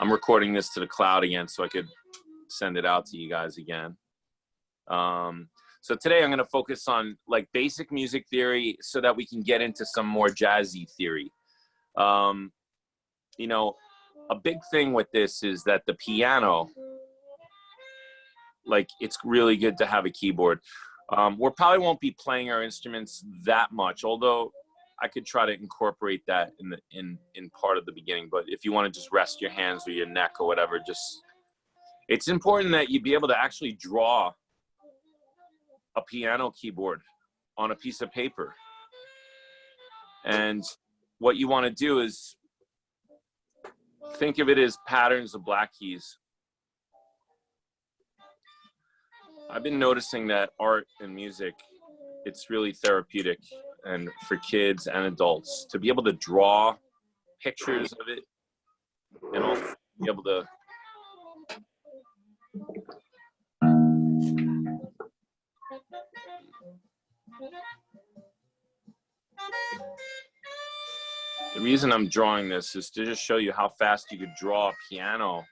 I'm recording this to the cloud again so I could send it out to you guys again. So today I'm going to focus on like basic music theory so that we can get into some more jazzy theory. You know, a big thing with this is that the piano, like it's really good to have a keyboard. We probably won't be playing our instruments that much, although I could try to incorporate that in part of the beginning. But if you want to just rest your hands or your neck or whatever, just, it's important that you be able to actually draw a piano keyboard on a piece of paper. And what you want to do is think of it as patterns of black keys. I've been noticing that art and music, it's really therapeutic, and for kids and adults to be able to draw pictures of it and also be able to the reason I'm drawing this is to just show you how fast you could draw a piano.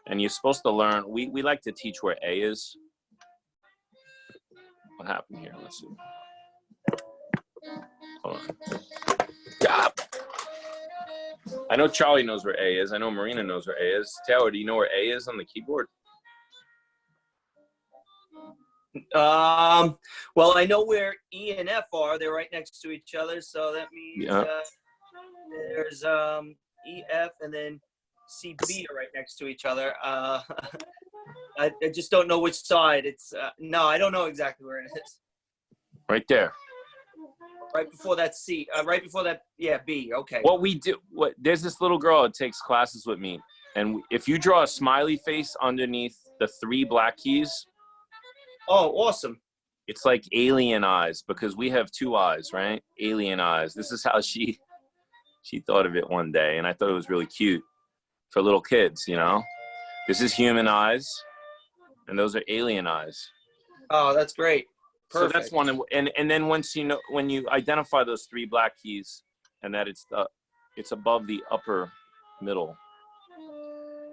And you're supposed to learn, we like to teach where A is. What happened here? Let's see. Hold on. Stop. I know Charlie knows where A is. I know Marina knows where A is. Taylor, do you know where A is on the keyboard? Well, I know where E and F are. They're right next to each other. So that means there's E, F, and then C, B are right next to each other. I just don't know which side. It's no, I don't know exactly where it is. Right there. Right before that C. Right before that, yeah, B. Okay. What we do, there's this little girl that takes classes with me, and if you draw a smiley face underneath the 3 black keys. Oh, awesome. It's like alien eyes, because we have 2 eyes, right? Alien eyes. This is how she thought of it one day, and I thought it was really cute for little kids, you know? This is human eyes, and those are alien eyes. Oh, that's great. Perfect. So that's one, and then once you know, when you identify those 3 black keys, and that it's above the upper middle.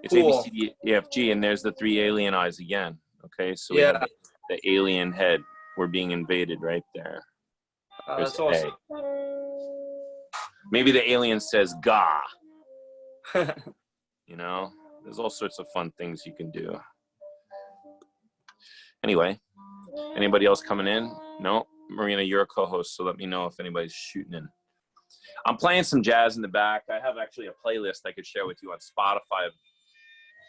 It's cool. A, B, C, D, E, F, G, and there's the 3 alien eyes again. Okay, so yeah, we have the alien head. We're being invaded right there. That's awesome. Maybe the alien says "Ga." You know, there's all sorts of fun things you can do. Anyway, anybody else coming in? No, Marina, you're a co-host, so let me know if anybody's shooting in. I'm playing some jazz in the back. I have actually a playlist I could share with you on Spotify,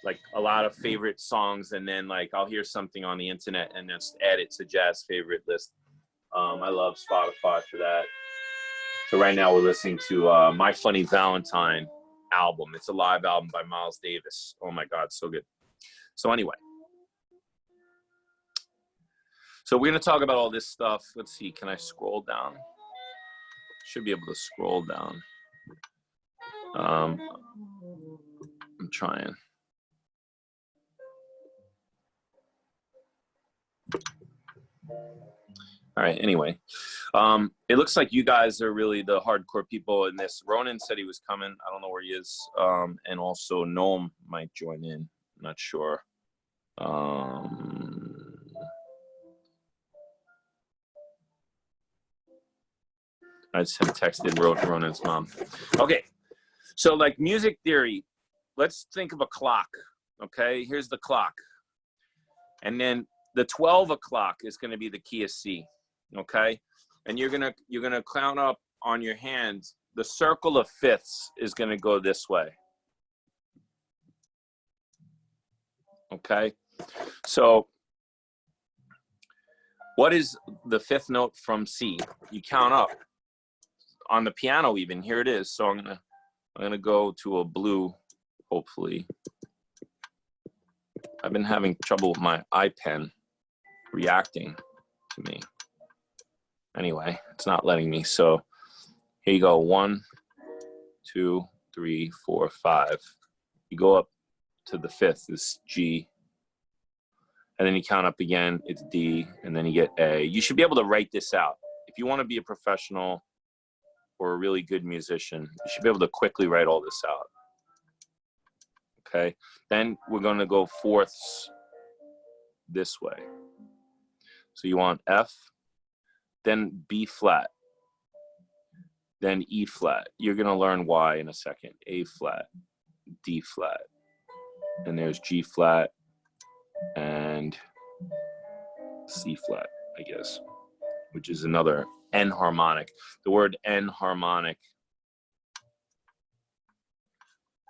like a lot of favorite songs, and then like I'll hear something on the internet and just add it to jazz favorite list. I love Spotify for that. So right now we're listening to My Funny Valentine album. It's a live album by Miles Davis. Oh my God, so good. So anyway, so we're gonna talk about all this stuff. Let's see, can I scroll down? Should be able to scroll down. I'm trying. All right, anyway, it looks like you guys are really the hardcore people in this. Ronan said he was coming. I don't know where he is. And also Noam might join in. I'm not sure. I just had texted Ronan's mom. Okay, so like music theory, let's think of a clock, okay? Here's the clock. And then the 12 o'clock is gonna be the key of C, okay? And you're gonna count up on your hands. The circle of fifths is gonna go this way. Okay, so what is the 5th note from C? You count up. On the piano even, here it is. So I'm gonna go to a blue, hopefully. I've been having trouble with my iPen reacting to me. Anyway, it's not letting me. So here you go. 1, 2, 3, 4, 5. You go up to the 5th is G. And then you count up again, it's D, and then you get A. You should be able to write this out. If you want to be a professional or a really good musician, you should be able to quickly write all this out. okay? Then we're gonna go fourths this way. So you want F, then B flat, then E flat. You're gonna learn why in a second. A flat, D flat, and there's G flat and C flat, I guess, which is another enharmonic. The word enharmonic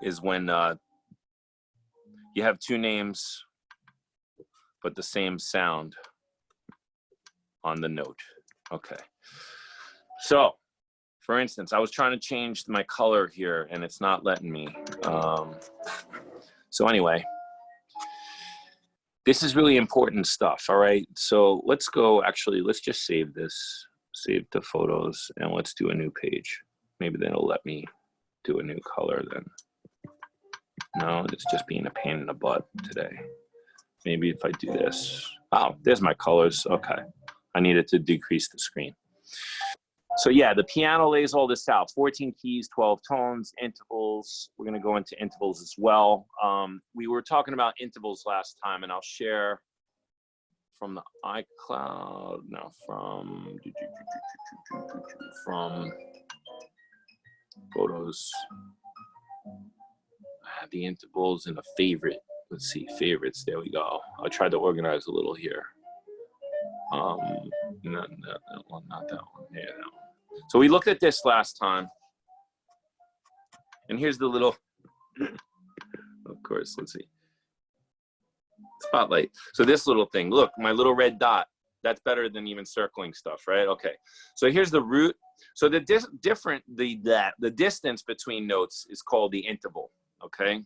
is when you have two names but the same sound on the note. Okay. So, for instance, I was trying to change my color here and it's not letting me. So anyway, this is really important stuff, all right? So let's go, actually, let's just save this, save the photos, and let's do a new page. Maybe then it'll let me do a new color then. No, it's just being a pain in the butt today. Maybe if I do this. Oh, there's my colors, okay. I needed to decrease the screen. So yeah, the piano lays all this out. 14 keys, 12 tones, intervals. We're gonna go into intervals as well. We were talking about intervals last time, and I'll share from the iCloud, no, from photos. The intervals in a favorite. Let's see, favorites, there we go. I tried to organize a little here. Not that one, not that one, yeah, that one. So we looked at this last time, and here's the little, of course, let's see, spotlight. So this little thing, look, my little red dot, that's better than even circling stuff, right? Okay, so here's the root. So the distance between notes is called the interval, okay?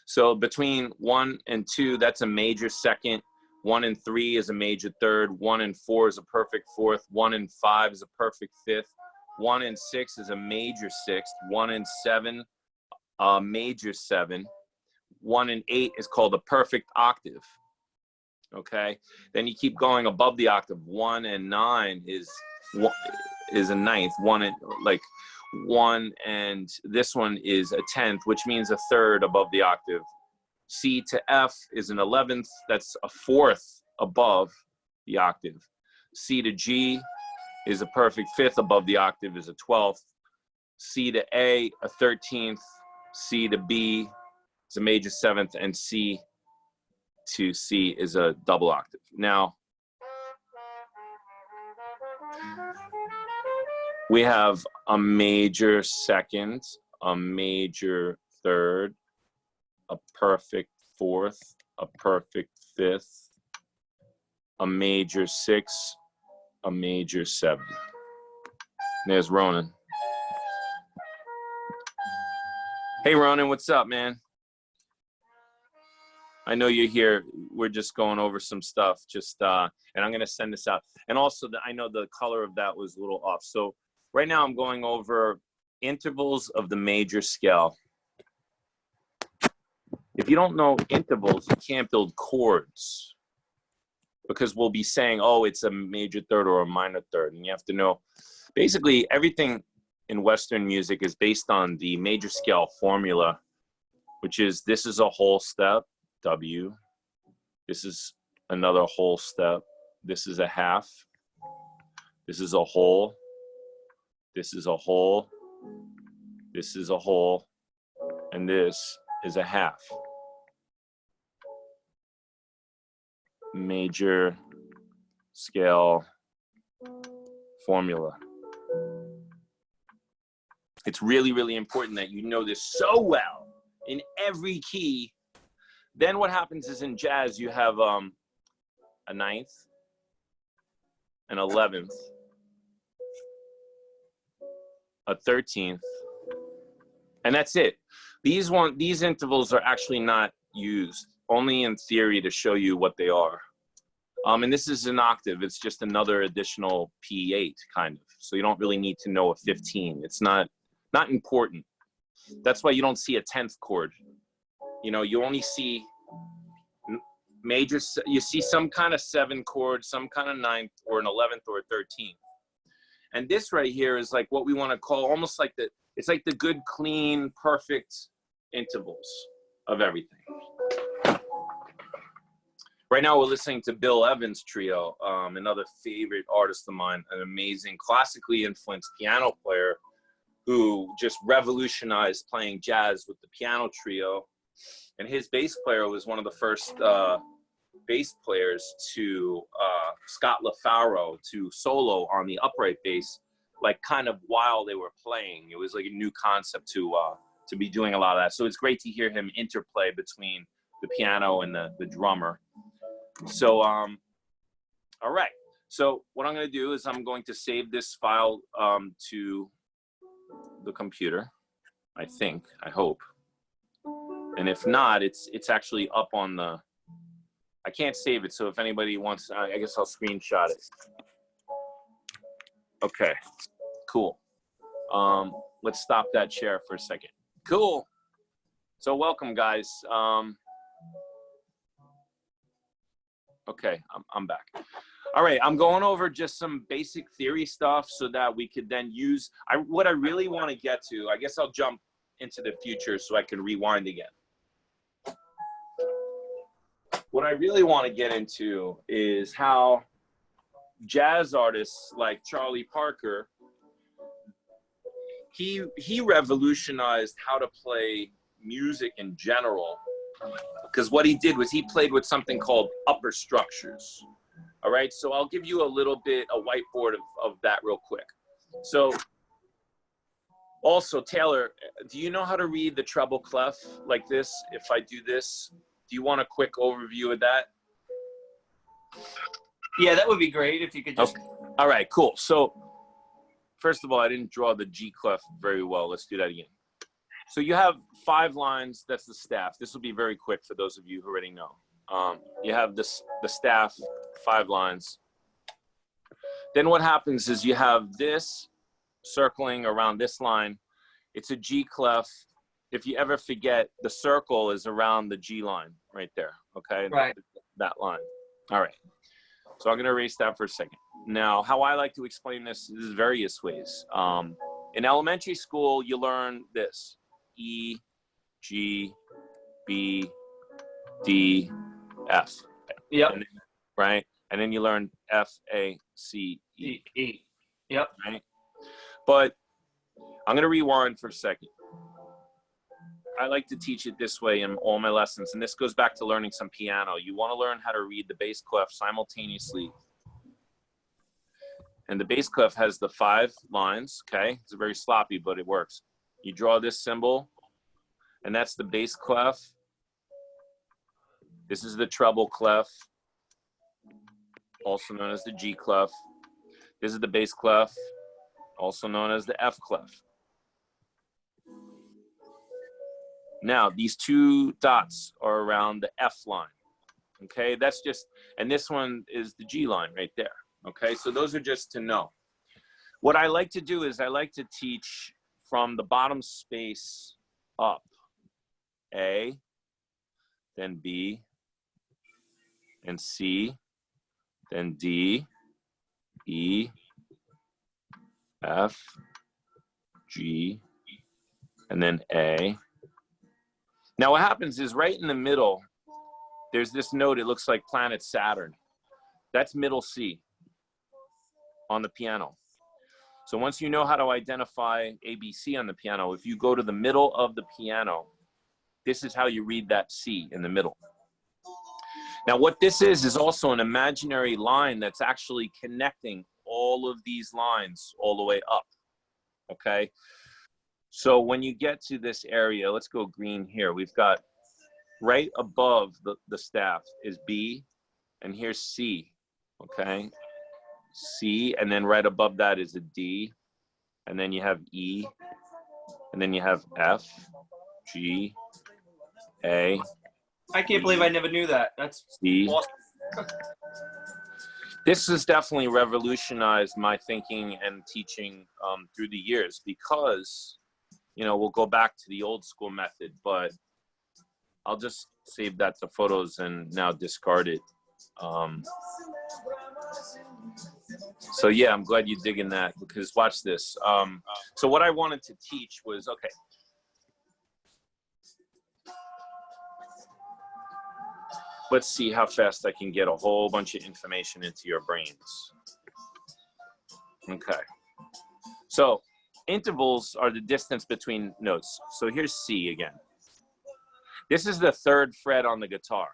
So between 1 and 2, that's a major second. 1 and 3 is a major third. 1 and 4 is a perfect fourth. 1 and 5 is a perfect fifth. 1 and 6 is a major sixth. 1 and 7, a major 7. 1 and 8 is called a perfect octave. Okay. Then you keep going above the octave. 1 and 9 is a ninth. 1 and like 1 and this one is a 10th, which means a third above the octave. C to F is an 11th, that's a fourth above the octave. C to G is a perfect fifth above the octave, is a 12th. C to A, a 13th. C to B is a major 7th, and C to C is a double octave. Now, we have a major second, a major third, a perfect fourth, a perfect fifth, a major 6, a major 7. There's Ronan. Hey Ronan, what's up, man? I know you're here. We're just going over some stuff, and I'm gonna send this out. And also, I know the color of that was a little off. So right now I'm going over intervals of the major scale. If you don't know intervals, you can't build chords, because we'll be saying, oh, it's a major third or a minor third. And you have to know, basically everything in Western music is based on the major scale formula, which is, this is a whole step, W. This is another whole step. This is a half. This is a whole. This is a whole. This is a whole. And this is a half. Major scale formula. It's really, really important that you know this so well in every key. Then what happens is, in jazz, you have a 9th, an 11th, a 13th, and that's it. These intervals are actually not used, only in theory, to show you what they are. And this is an octave. It's just another additional P8 kind of. So you don't really need to know a 15. It's not important. That's why you don't see a 10th chord. You know, you only see major, you see some kind of 7 chord, some kind of 9th, or an 11th or a 13th. And this right here is like what we want to call almost like it's like the good, clean, perfect intervals. of everything. Right now we're listening to Bill Evans' trio, another favorite artist of mine, an amazing classically influenced piano player who just revolutionized playing jazz with the piano trio. And his bass player was one of the first bass players to Scott LaFaro to solo on the upright bass, like kind of while they were playing. It was like a new concept to be doing a lot of that. So it's great to hear him interplay between the piano and the drummer. So, all right. So what I'm going to do is I'm going to save this file to the computer, I think, I hope. And if not, it's actually up on the, I can't save it. So if anybody wants, I guess I'll screenshot it. Okay, cool. Let's stop that share for a second. Cool. So welcome, guys. Okay, I'm back. All right, I'm going over just some basic theory stuff so that we could then use, what I really want to get to, I guess I'll jump into the future so I can rewind again. What I really want to get into is how jazz artists like Charlie Parker, he revolutionized how to play music in general, because what he did was he played with something called upper structures. All right, so I'll give you a little bit, a whiteboard of that real quick. So also, Taylor, do you know how to read the treble clef like this? If I do this, do you want a quick overview of that? Yeah, that would be great if you could just. Okay. All right, cool. So first of all, I didn't draw the G clef very well. Let's do that again. So you have 5 lines. That's the staff. This will be very quick for those of you who already know. You have the staff, 5 lines. Then what happens is you have this circling around this line. It's a G clef. If you ever forget, the circle is around the G line right there, okay? Right. That line. All right. So I'm going to erase that for a second. Now, how I like to explain this is various ways. In elementary school, you learn this: E, G, B, D, F. Yep. And then, right? And then you learn F, A, C, E. E. Yep. Right? But I'm going to rewind for a second. I like to teach it this way in all my lessons, and this goes back to learning some piano. You want to learn how to read the bass clef simultaneously. And the bass clef has the 5 lines, okay? It's very sloppy, but it works. You draw this symbol, and that's the bass clef. This is the treble clef, also known as the G clef. This is the bass clef, also known as the F clef. Now, these 2 dots are around the F line, okay? That's just, and this one is the G line right there, okay? So those are just to know. What I like to do is I like to teach from the bottom space up. A, then B, and C, then D, E, F, G, and then A. Now what happens is right in the middle, there's this note, it looks like planet Saturn. That's middle C on the piano. So once you know how to identify ABC on the piano, if you go to the middle of the piano, this is how you read that C in the middle. Now what this is also an imaginary line that's actually connecting all of these lines all the way up, okay? So when you get to this area, let's go green here. We've got right above the staff is B, and here's C, okay? C, and then right above that is a D, and then you have E, and then you have F, G, A. I can't believe I never knew that. That's C. awesome. This has definitely revolutionized my thinking and teaching through the years, because you know, we'll go back to the old school method, but I'll just save that to photos and now discard it. So yeah, I'm glad you're digging that, because watch this. So what I wanted to teach was, okay, let's see how fast I can get a whole bunch of information into your brains. Okay. So intervals are the distance between notes. So here's C again. This is the 3rd fret on the guitar,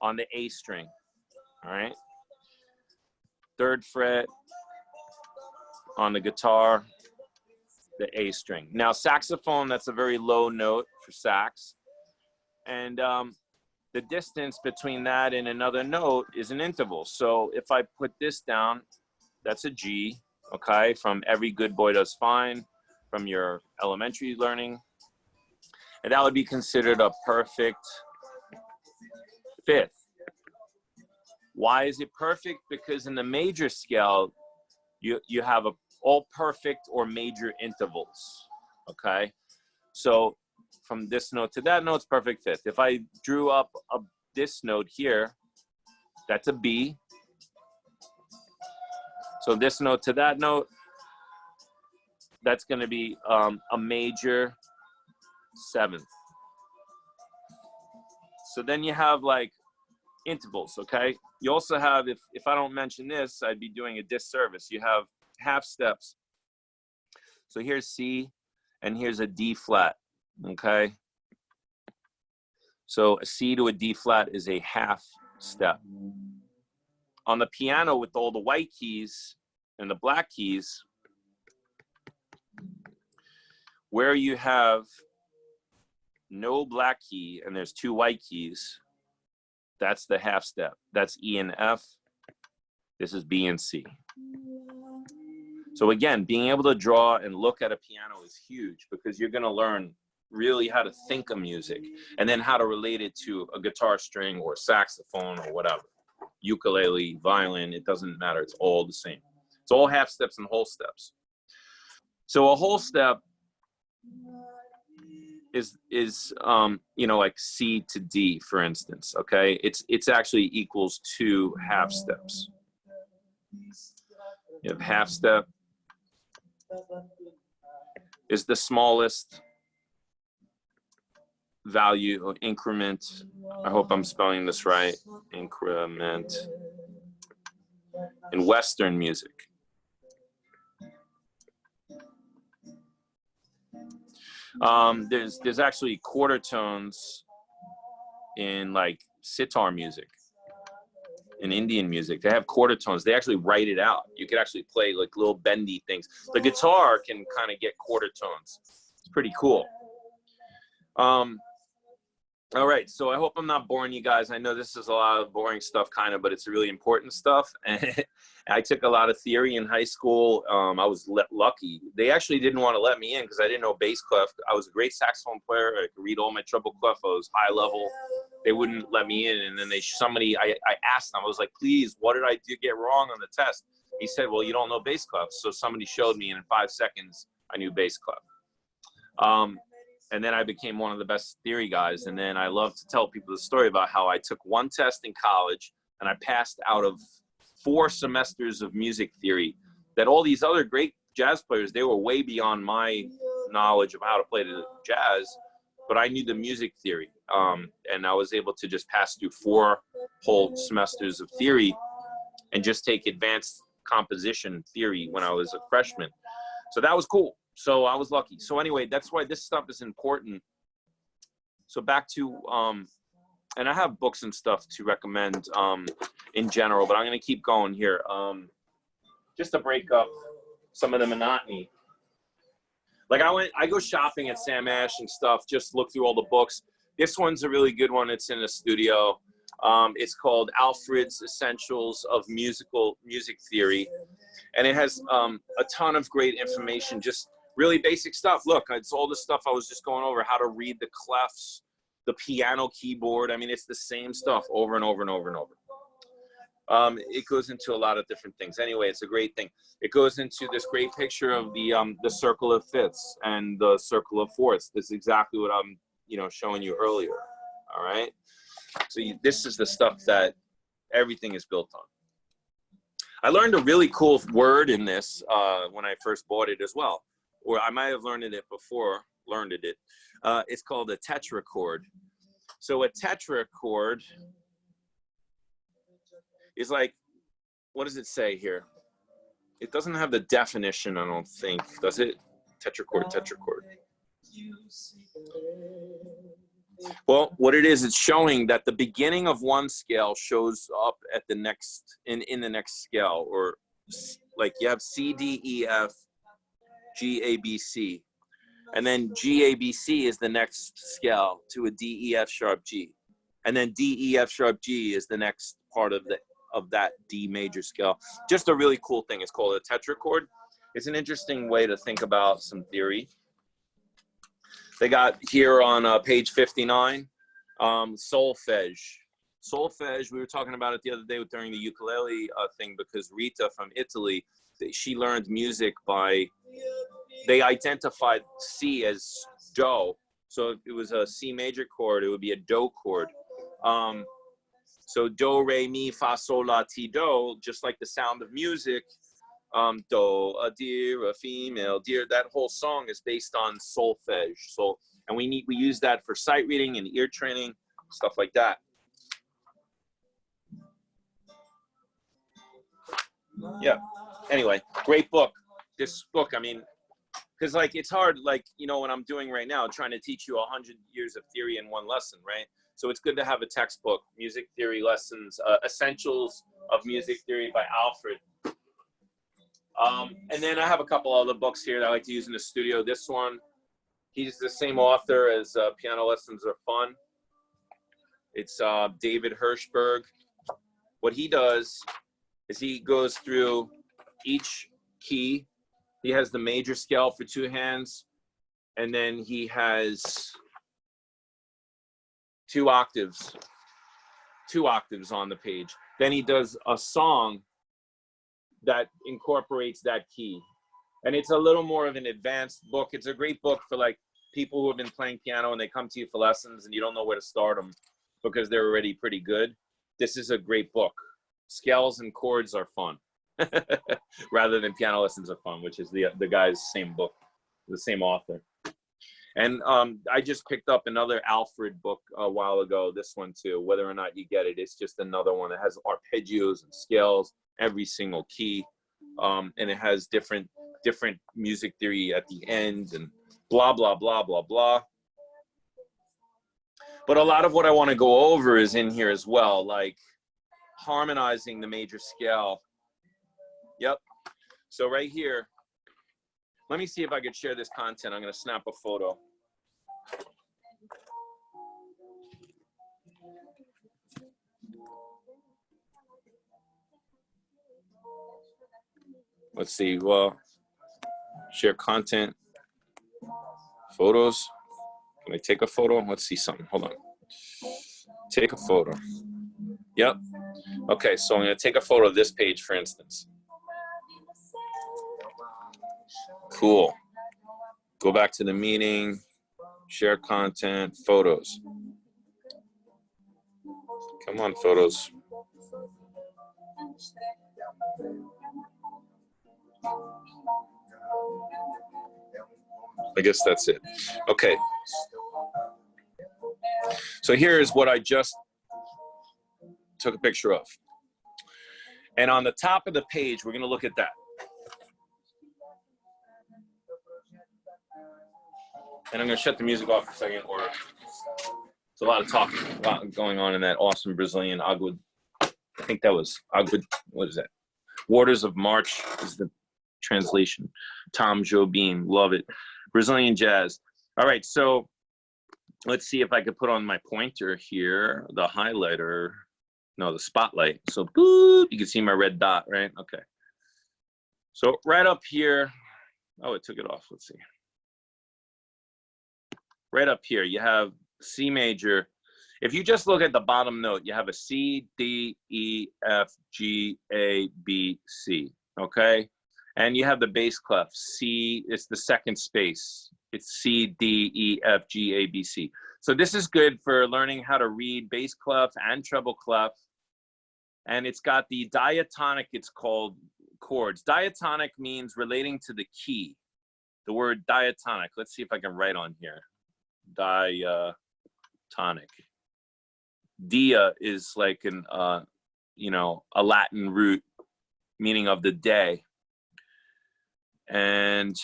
on the A string, all right? 3rd fret on the guitar, the A string. Now saxophone, that's a very low note for sax. And the distance between that and another note is an interval. So if I put this down, that's a G, okay? From Every Good Boy Does Fine, from your elementary learning. And that would be considered a perfect 5th. Why is it perfect? Because in the major scale, you have all perfect or major intervals, okay? So from this note to that note, it's perfect 5th. If I drew up this note here, that's a B. So this note to that note, that's going to be a major 7th. So then you have like intervals, okay? You also have, if I don't mention this, I'd be doing a disservice. You have half steps. So here's C, and here's a D flat, okay? So a C to a D flat is a half step. On the piano with all the white keys and the black keys, where you have no black key and there's 2 white keys, that's the half step. That's E and F. This is B and C. So again, being able to draw and look at a piano is huge because you're going to learn really how to think of music and then how to relate it to a guitar string or saxophone or whatever. Ukulele, violin, it doesn't matter. It's all the same. It's all half steps and whole steps. So a whole step is you know, like C to D, for instance, okay? It's actually equals 2 half steps. You have half step is the smallest value or increment. I hope I'm spelling this right. Increment in Western music. There's actually quarter tones in like sitar music, in Indian music. They have quarter tones. They actually write it out. You could actually play like little bendy things. The guitar can kind of get quarter tones. It's pretty cool. All right, so I hope I'm not boring you guys. I know this is a lot of boring stuff kind of, but it's really important stuff. And I took a lot of theory in high school. I was lucky. They actually didn't want to let me in because I didn't know bass clef. I was a great saxophone player. I could read all my treble clef. I was high level. They wouldn't let me in. And then I asked them, I was like, please, what did I get wrong on the test? He said, well, you don't know bass clef. So somebody showed me, and in 5 seconds, I knew bass clef. And then I became one of the best theory guys. And then I love to tell people the story about how I took one test in college and I passed out of 4 semesters of music theory, that all these other great jazz players, they were way beyond my knowledge of how to play the jazz, but I knew the music theory. And I was able to just pass through 4 whole semesters of theory and just take advanced composition theory when I was a freshman. So that was cool. So I was lucky. So anyway, that's why this stuff is important. So back to, and I have books and stuff to recommend in general, but I'm going to keep going here. Just to break up some of the monotony. Like I go shopping at Sam Ash and stuff, just look through all the books. This one's a really good one. It's in the studio. It's called Alfred's Essentials of Music Theory. And it has a ton of great information, just really basic stuff. Look, it's all the stuff I was just going over, how to read the clefs, the piano keyboard. I mean, it's the same stuff over and over and over and over. It goes into a lot of different things. Anyway, it's a great thing. It goes into this great picture of the circle of fifths and the circle of fourths. This is exactly what I'm, showing you earlier. All right. So this is the stuff that everything is built on. I learned a really cool word in this when I first bought it as well, or I might have learned it before. It's called a tetrachord. So a tetrachord is like, what does it say here? It doesn't have the definition, I don't think, does it? Tetrachord, tetrachord. Well, what it is, it's showing that the beginning of one scale shows up at the next, in the next scale, or like you have C, D, E, F, G, A, B, C. And then G, A, B, C is the next scale to a D, E, F sharp, G. And then D, E, F sharp, G is the next part of that D major scale. Just a really cool thing. It's called a tetrachord. It's an interesting way to think about some theory. They got here on page 59, solfege. Solfege, we were talking about it the other day during the ukulele thing, because Rita from Italy, she learned music by, they identified C as do. So if it was a C major chord, it would be a do chord. So do, re, mi, fa, sol, la, ti, do, just like the sound of music, do, a deer, a female deer, that whole song is based on solfege. So, and we use that for sight reading and ear training, stuff like that. Yeah. Anyway, great book. This book, I mean, because like it's hard, like, you know, what I'm doing right now, trying to teach you 100 years of theory in one lesson, right? So it's good to have a textbook, music theory lessons, Essentials of Music Theory by Alfred. And then I have a couple other books here that I like to use in the studio. This one, he's the same author as Piano Lessons Are Fun. It's David Hirschberg. What he does is he goes through each key. He has the major scale for 2 hands, and then he has 2 octaves on the page. Then he does a song that incorporates that key. And it's a little more of an advanced book. It's a great book for like people who have been playing piano and they come to you for lessons and you don't know where to start them because they're already pretty good. This is a great book. Scales and chords are fun. Rather than Piano Lessons Are Fun, which is the guy's same book, the same author. And I just picked up another Alfred book a while ago, this one too. Whether or not you get it, it's just another one that has arpeggios and scales, every single key. And it has different music theory at the end and blah, blah, blah, blah, blah. But a lot of what I want to go over is in here as well, like harmonizing the major scale. Yep. So right here, let me see if I could share this content. I'm going to snap a photo. Let's see. Well, share content, photos. Can I take a photo? Let's see something. Hold on. Take a photo. Yep. Okay, so I'm going to take a photo of this page, for instance. Cool. Go back to the meeting, share content, photos. Come on, photos. I guess that's it. Okay. So here's what I just took a picture of. And on the top of the page, we're going to look at that. And I'm going to shut the music off for a second, or it's a lot of talking, a lot going on in that awesome Brazilian agua. I think that was agua. What is that? Waters of March is the translation. Tom Jobim, love it. Brazilian jazz. All right, so let's see if I could put on my pointer here, the highlighter. No, the spotlight. So boop, you can see my red dot, right? Okay. So right up here. Oh, it took it off. Let's see. Right up here, you have C major. If you just look at the bottom note, you have a C, D, E, F, G, A, B, C, okay? And you have the bass clef, C, it's the second space. It's C, D, E, F, G, A, B, C. So this is good for learning how to read bass clef and treble clef. And it's got the diatonic, it's called chords. Diatonic means relating to the key. The word diatonic, let's see if I can write on here. Diatonic. Dia is like an you know, a Latin root meaning of the day. And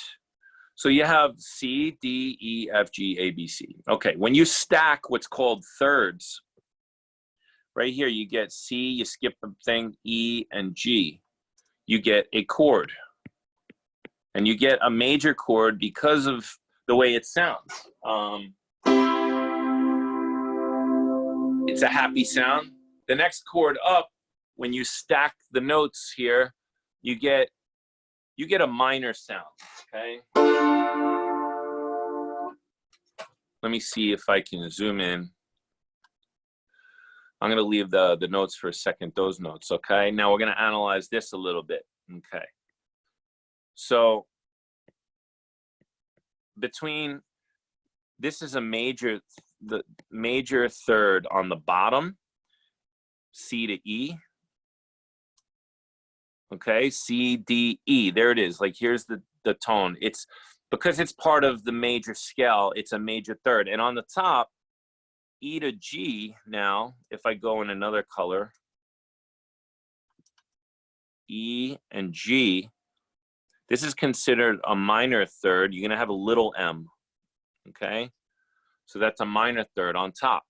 so you have C, D, E, F, G, A, B, C. Okay, when you stack what's called thirds, right here you get C, you skip a thing, E and G. You get a chord. And you get a major chord because of the way it sounds. It's a happy sound. The next chord up, when you stack the notes here, you get a minor sound, okay? Let me see if I can zoom in. I'm gonna leave the notes for a second, those notes, okay? Now we're gonna analyze this a little bit, okay? So this is the major third on the bottom, C to E. Okay, C, D, E, there it is. Like here's the tone. It's because it's part of the major scale, it's a major third. And on the top, E to G now, if I go in another color, E and G, this is considered a minor third. You're gonna have a little m, okay? So that's a minor third on top.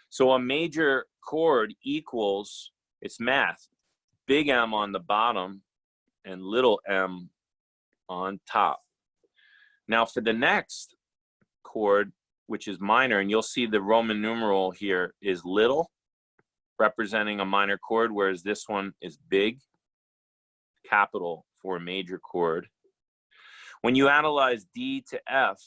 So a major chord equals, it's math, big M on the bottom and little m on top. Now for the next chord, which is minor, and you'll see the Roman numeral here is little, representing a minor chord, whereas this one is big, capital for a major chord. When you analyze D to F,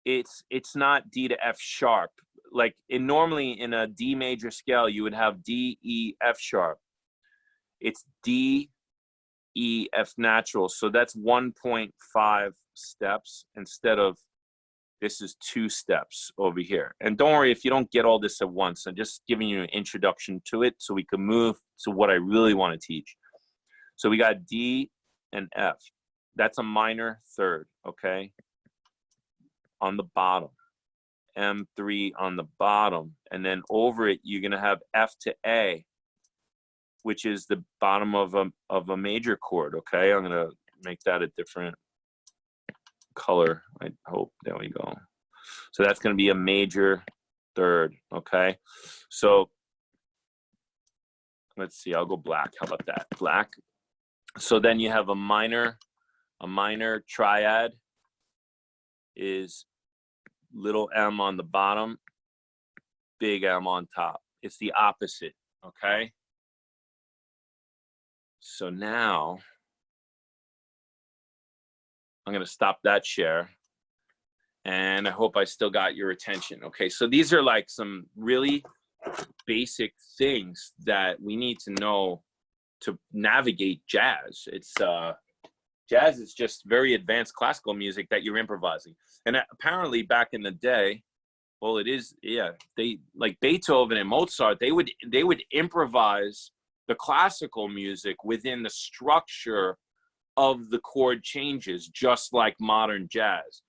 it's not D to F sharp. Like normally in a D major scale, you would have D, E, F sharp. It's D, E, F natural. So that's 1.5 steps instead of this is 2 steps over here. And don't worry if you don't get all this at once. I'm just giving you an introduction to it so we can move to what I really want to teach. So we got D and F. That's a minor third, okay? On the bottom. M3 on the bottom. And then over it, you're going to have F to A, which is the bottom of a major chord, okay? I'm going to make that a different color, I hope. There we go. So that's going to be a major third, okay? So let's see, I'll go black. How about that? Black. So then you have a minor triad is little m on the bottom, big M on top. It's the opposite, okay? So now I'm going to stop that share, and I hope I still got your attention. Okay, so these are like some really basic things that we need to know to navigate jazz. It's jazz is just very advanced classical music that you're improvising. And apparently back in the day, well, it is, yeah, they like Beethoven and Mozart, they would improvise the classical music within the structure of the chord changes, just like modern jazz.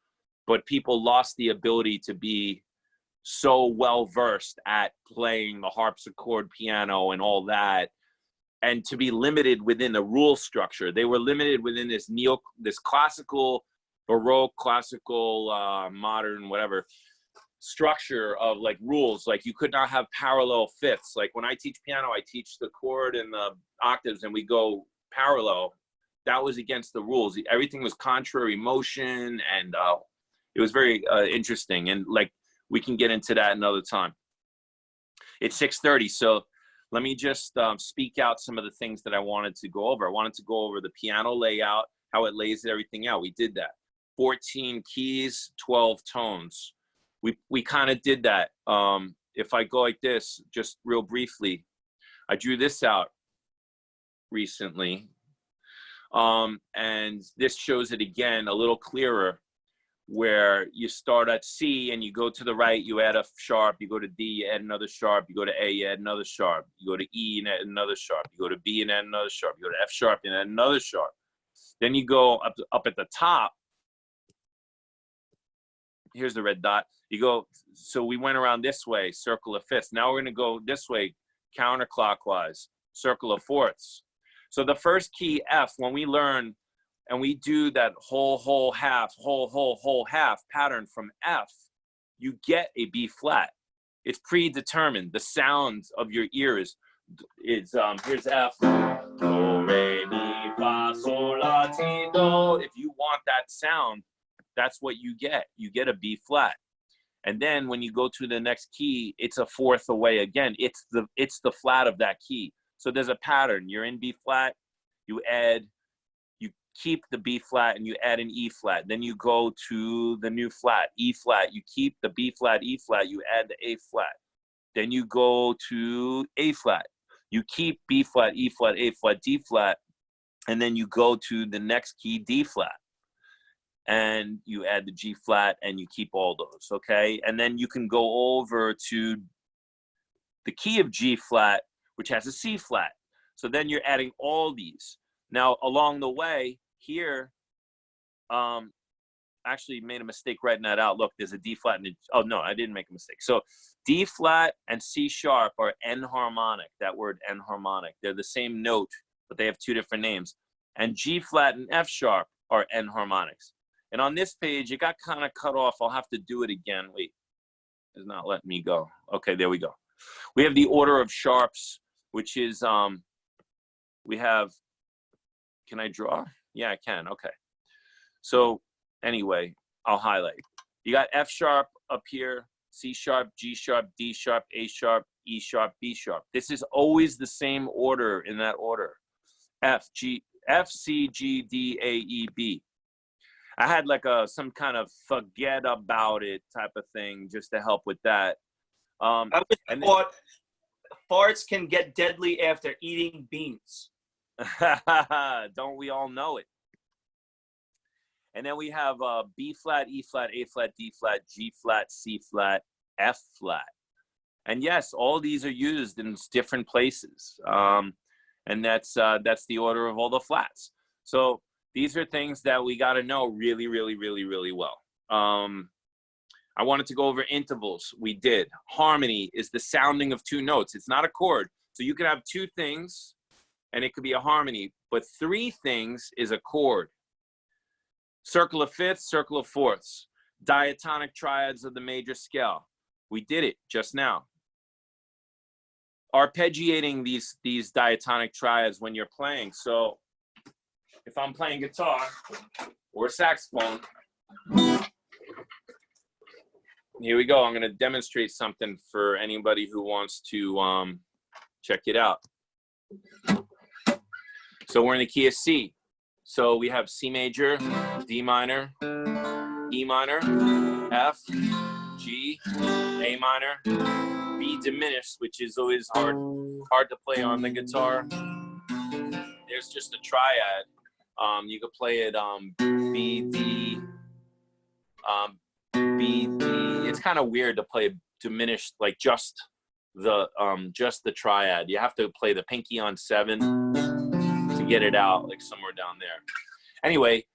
But people lost the ability to be so well versed at playing the harpsichord, piano, and all that, and to be limited within the rule structure. They were limited within this classical, Baroque, classical, modern, whatever structure of like rules. Like you could not have parallel fifths. Like when I teach piano, I teach the chord and the octaves and we go parallel. That was against the rules. Everything was contrary motion, and it was very interesting. And like we can get into that another time. It's 6:30, so let me just speak out some of the things that I wanted to go over. I wanted to go over the piano layout, how it lays everything out. We did that. 14 keys, 12 tones. We kind of did that. If I go like this, just real briefly, I drew this out recently. And this shows it again a little clearer, where you start at C and you go to the right, you add a sharp, you go to D, you add another sharp, you go to A, you add another sharp, you go to E and add another sharp, you go to B and add another sharp, you go to F sharp and add another sharp. Then you go up at the top here's the red dot. You go, so we went around this way, circle of fifths. Now we're going to go this way, counterclockwise, circle of fourths. So the first key, F, when we learn and we do that whole half, whole half pattern from F, you get a B flat. It's predetermined. The sound of your ear is here's F, do, re, mi, fa, sol, la, ti, do. If you want that sound, that's what you get. You get a B flat. And then when you go to the next key, it's a fourth away again. It's the flat of that key. So there's a pattern. You're in B flat, you keep the B flat and you add an E flat. Then you go to the new flat, E flat. You keep the B flat, E flat, you add the A flat. Then you go to A flat. You keep B flat, E flat, A flat, D flat. And then you go to the next key, D flat. And you add the G flat and you keep all those, okay? And then you can go over to the key of G flat, which has a C flat. So then you're adding all these. Now, along the way here, actually made a mistake writing that out. Look, there's a D flat and oh no, I didn't make a mistake. So D flat and C sharp are enharmonic, that word enharmonic. They're the same note, but they have two different names. And G flat and F sharp are enharmonics. And on this page, it got kind of cut off. I'll have to do it again. Wait, it's not letting me go. Okay, there we go. We have the order of sharps, which is, we have, can I draw? Yeah, I can, okay. So anyway, I'll highlight. You got F sharp up here, C sharp, G sharp, D sharp, A sharp, E sharp, B sharp. This is always the same order in that order. F, C, G, D, A, E, B. I had like some kind of forget about it type of thing just to help with that. I thought farts can get deadly after eating beans. Don't we all know it? And then we have B flat, E flat, A flat, D flat, G flat, C flat, F flat. And yes, all these are used in different places. And that's the order of all the flats. So these are things that we got to know really, really, really, really well. I wanted to go over intervals. We did. Harmony is the sounding of two notes. It's not a chord. So you can have two things and it could be a harmony, but three things is a chord. Circle of fifths, circle of fourths, diatonic triads of the major scale. We did it just now. Arpeggiating these diatonic triads when you're playing. So if I'm playing guitar or saxophone, here we go. I'm going to demonstrate something for anybody who wants to check it out. So we're in the key of C. So we have C major, D minor, E minor, F, G, A minor, B diminished, which is always hard to play on the guitar. There's just a triad. You could play it B, D, B, D. It's kind of weird to play diminished, like just the triad. You have to play the pinky on 7 to get it out, like somewhere down there. Anyway,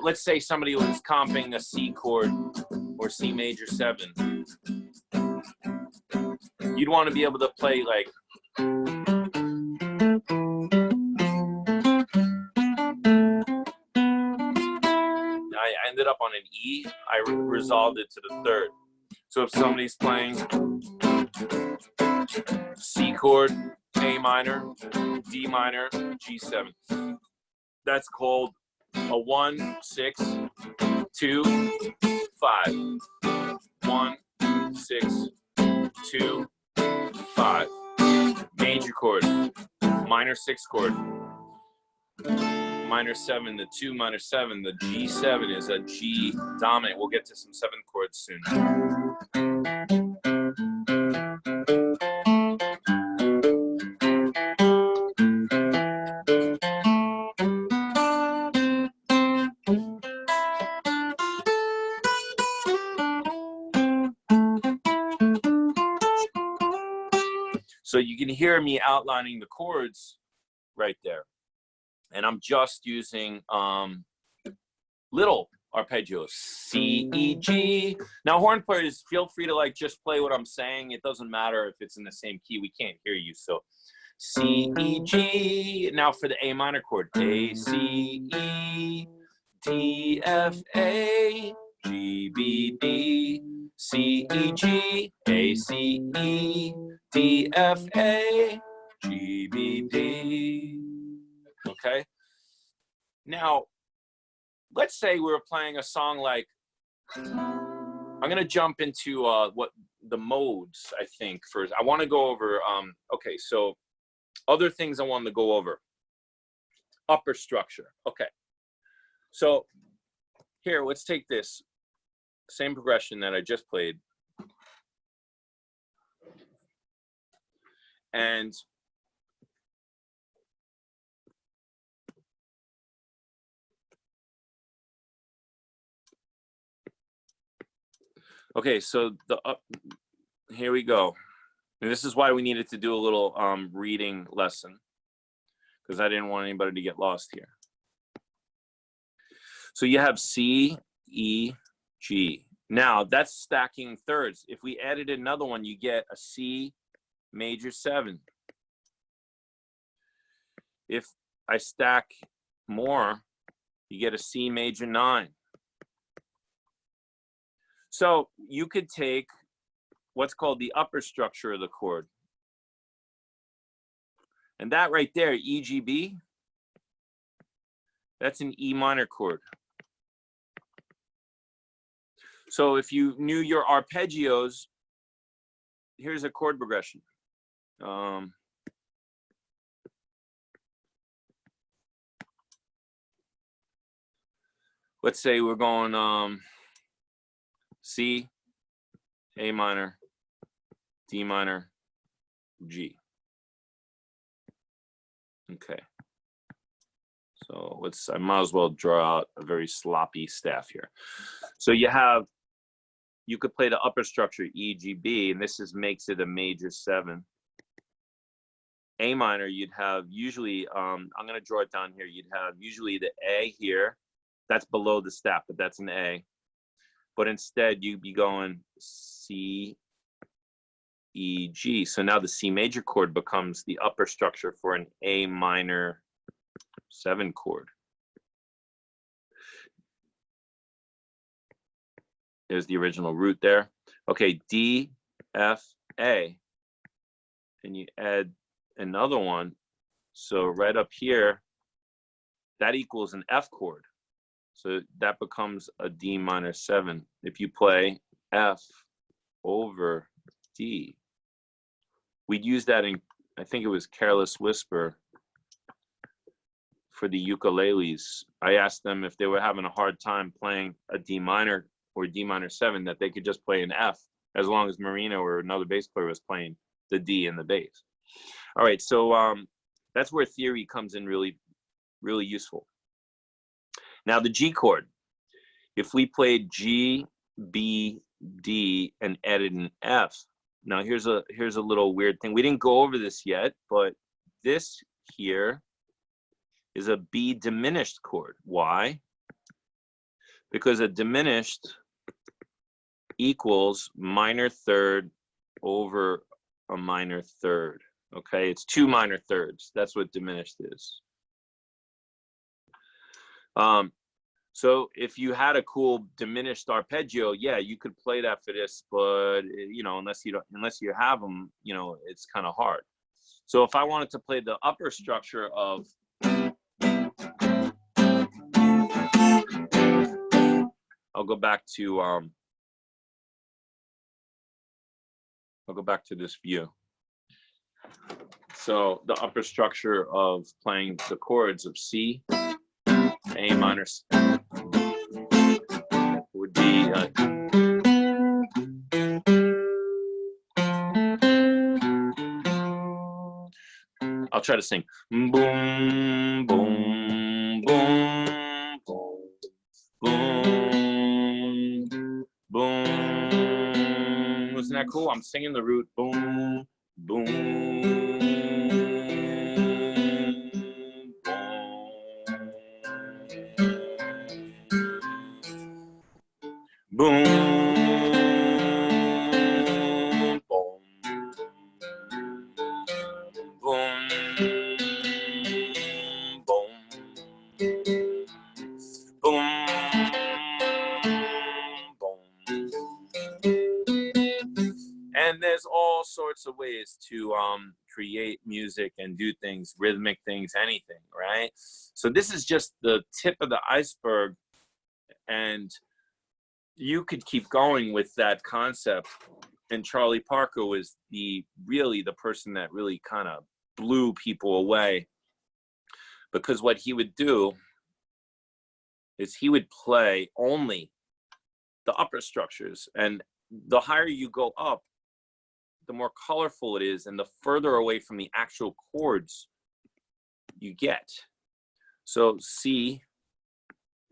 let's say somebody was comping a C chord or C major 7, you'd want to be able to play like. I ended up on an E. I resolved it to the 3rd. So if somebody's playing C chord, A minor, D minor, G7, that's called a 1, 6, 2, 5. 1, 6, 2, 5. Major chord, minor 6 chord. Minor 7, the 2 minor 7, the G7 is a G dominant. We'll get to some 7 chords soon. So you can hear me outlining the chords right there. And I'm just using little arpeggios. C, E, G. Now, horn players, feel free to like just play what I'm saying. It doesn't matter if it's in the same key. We can't hear you. So C, E, G. Now for the A minor chord. A, C, E, D, F, A, G, B, D, C, E, G, A, C, E, D, F, A, G, B, D. Okay? Now, let's say we were playing a song like, I'm going to jump into what the modes, I think, first. I want to go over, okay, so other things I wanted to go over. Upper structure. Okay. So here, let's take this same progression that I just played. And okay, so here we go. And this is why we needed to do a little reading lesson, because I didn't want anybody to get lost here. So you have C, E, G. Now that's stacking thirds. If we added another one, you get a C major 7. If I stack more, you get a C major 9. So you could take what's called the upper structure of the chord. And that right there, E, G, B, that's an E minor chord. So if you knew your arpeggios, here's a chord progression. Let's say we're going C, A minor, D minor, G. Okay. So I might as well draw out a very sloppy staff here. So you could play the upper structure E, G, B, and this makes it a major 7. A minor, you'd have usually, I'm going to draw it down here. You'd have usually the A here. That's below the staff, but that's an A. But instead, you'd be going C, E, G. So now the C major chord becomes the upper structure for an A minor 7 chord. There's the original root there. Okay, D, F, A. And you add another one. So right up here, that equals an F chord. So that becomes a D minor 7. If you play F over D, we'd use that in, I think it was Careless Whisper for the ukuleles. I asked them if they were having a hard time playing a D minor or D minor 7, that they could just play an F as long as Marino or another bass player was playing the D and the bass. All right, so that's where theory comes in really, really useful. Now the G chord, if we played G, B, D, and added an F. Now here's a little weird thing. We didn't go over this yet, but this here is a B diminished chord. Why? Because a diminished equals minor third over a minor third. Okay, it's 2 minor thirds. That's what diminished is. So if you had a cool diminished arpeggio, yeah, you could play that for this, but you know, unless you have them, you know, it's kind of hard. So if I wanted to play the upper structure of I'll go back to this view. So the upper structure of playing the chords of C, A minor would be I'll try to sing. Boom, boom, boom, boom, boom, boom. Isn't that cool? I'm singing the root. Boom, boom, boom. And there's all sorts of ways to create music and do things, rhythmic things, anything, right? So this is just the tip of the iceberg, and you could keep going with that concept. And Charlie Parker was really the person that really kind of blew people away, because what he would do is he would play only the upper structures, and the higher you go up, the more colorful it is, and the further away from the actual chords you get. So C,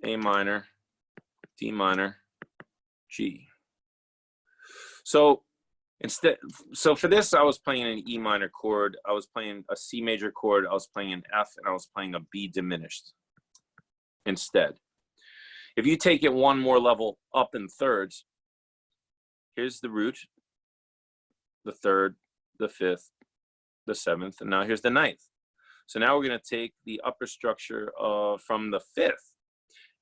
A minor, D minor, G. So for this, I was playing an E minor chord, I was playing a C major chord, I was playing an F, and I was playing a B diminished instead. If you take it one more level up in thirds, here's the root, the third, the fifth, the seventh, and now here's the ninth. So now we're going to take the upper structure from the fifth,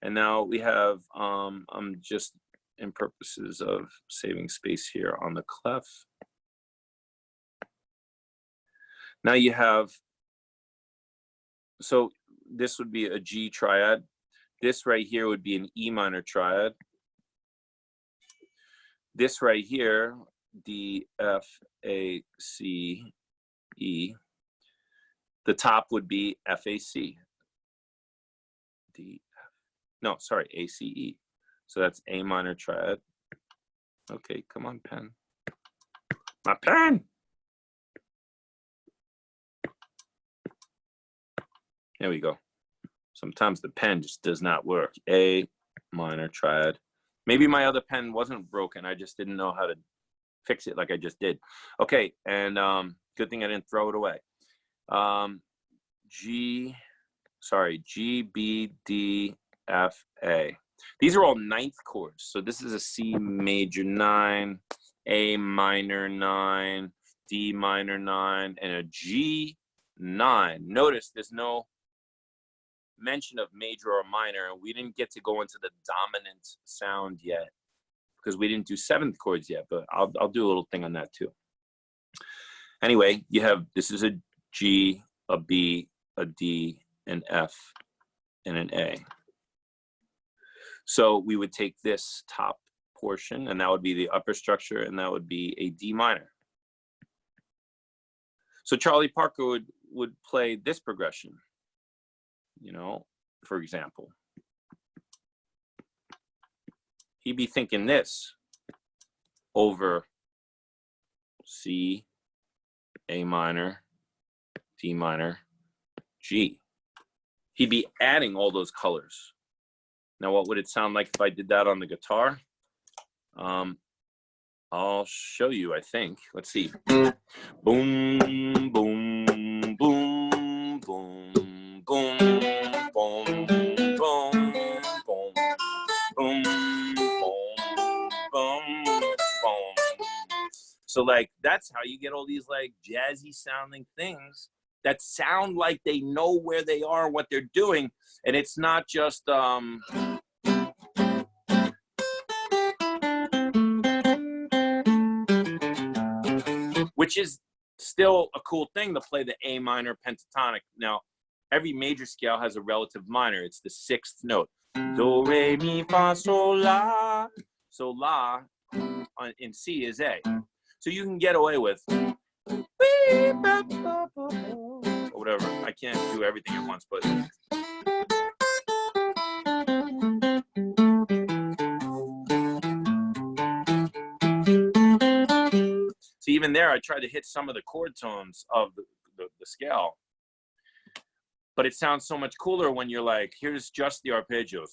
and now we have, I'm just in purposes of saving space here on the clef. Now you have, so this would be a G triad. This right here would be an E minor triad. This right here, D, F, A, C, E. The top would be F, A, C. D, F. No, sorry, A, C, E. So that's A minor triad. Okay, come on, pen. My pen! There we go. Sometimes the pen just does not work. A minor triad. Maybe my other pen wasn't broken. I just didn't know how to fix it like I just did. Okay, and good thing I didn't throw it away. G, B, D, F, A. These are all ninth chords. So this is a C major 9, A minor 9, D minor 9, and a G 9. Notice there's no mention of major or minor, and we didn't get to go into the dominant sound yet because we didn't do seventh chords yet, but I'll do a little thing on that too. Anyway, you have, this is a G, a B, a D, an F, and an A. So we would take this top portion, and that would be the upper structure, and that would be a D minor. So Charlie Parker would play this progression, you know, for example. He'd be thinking this over C, A minor, D minor, G. He'd be adding all those colors. Now, what would it sound like if I did that on the guitar? I'll show you, I think. Let's see. Boom, boom, boom, boom, boom, boom, boom, boom, boom, boom, boom, boom. So, like, that's how you get all these, like, jazzy sounding things that sound like they know where they are, what they're doing, and it's not just which is still a cool thing to play the A minor pentatonic. Now, every major scale has a relative minor. It's the sixth note. Do, re, mi, fa, sol, la. So la in C is A. So you can get away with or whatever. I can't do everything at once, but so even there, I tried to hit some of the chord tones of the scale, but it sounds so much cooler when you're like, here's just the arpeggios.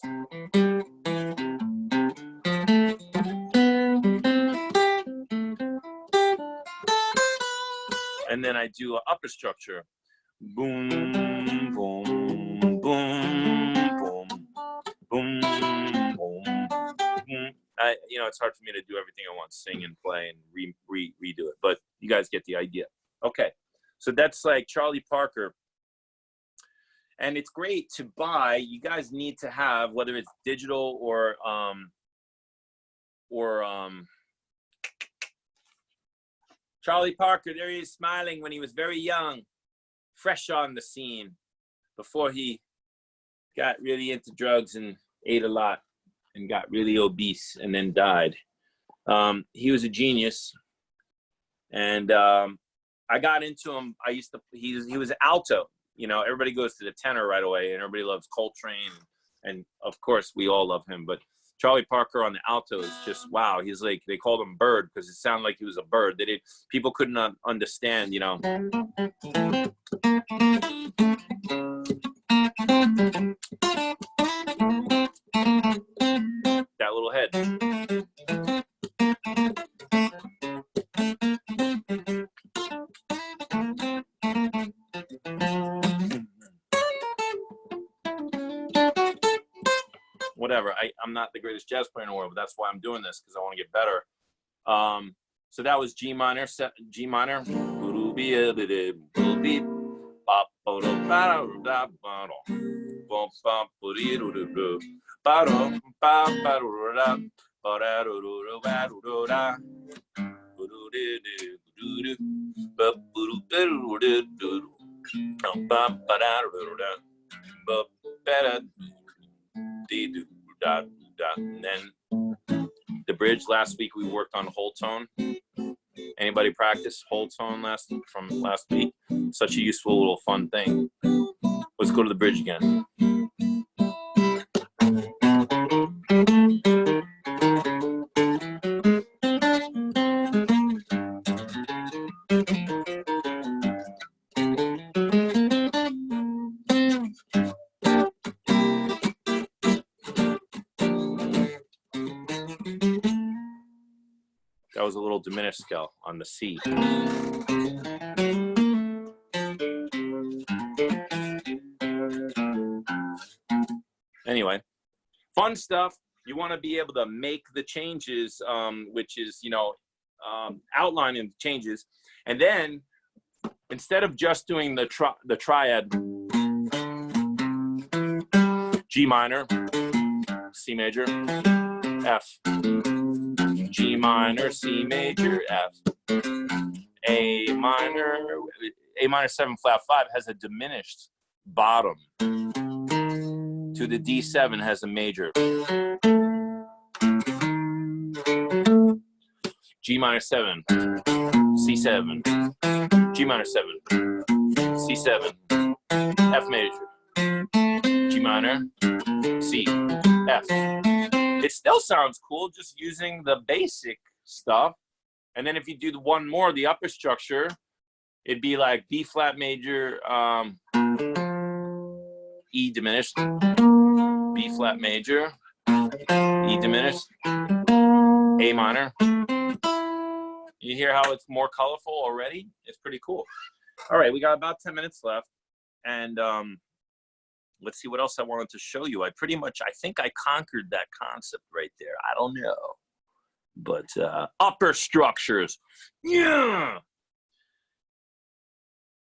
And then I do an upper structure. Boom, boom, boom, boom, boom, boom, boom. You know, it's hard for me to do everything I want, sing and play and redo it, but you guys get the idea. Okay, so that's like Charlie Parker. And it's great to buy. You guys need to have, whether it's digital or Charlie Parker, there he is smiling when he was very young, fresh on the scene, before he got really into drugs and ate a lot and got really obese and then died. He was a genius. And I got into him. He was alto. You know, everybody goes to the tenor right away, and everybody loves Coltrane. And of course, we all love him. But Charlie Parker on the alto is just, wow. He's like, they called him Bird because it sounded like he was a bird. People could not understand, you know. That little head. Whatever. I'm not the greatest jazz player in the world, but that's why I'm doing this, because I want to get better. So that was G minor. G minor. And then the bridge. Last week we worked on whole tone. Anybody practice whole tone from last week? Such a useful little fun thing. Let's go to the bridge again. That was a little diminished scale on the C. Anyway, fun stuff. You want to be able to make the changes, which is, you know, outlining the changes. And then instead of just doing the triad, G minor, C major, F, G minor, C major, F, A minor 7 flat 5 has a diminished bottom. To the D7 has a major. G minor 7, C7, G minor 7, C7, F major, G minor, C, F. It still sounds cool just using the basic stuff. And then if you do the one more, the upper structure, it'd be like B flat major, E diminished, B flat major, E diminished, A minor. You hear how it's more colorful already? It's pretty cool. All right, we got about 10 minutes left. And let's see what else I wanted to show you. I think I conquered that concept right there. I don't know. But upper structures. Yeah.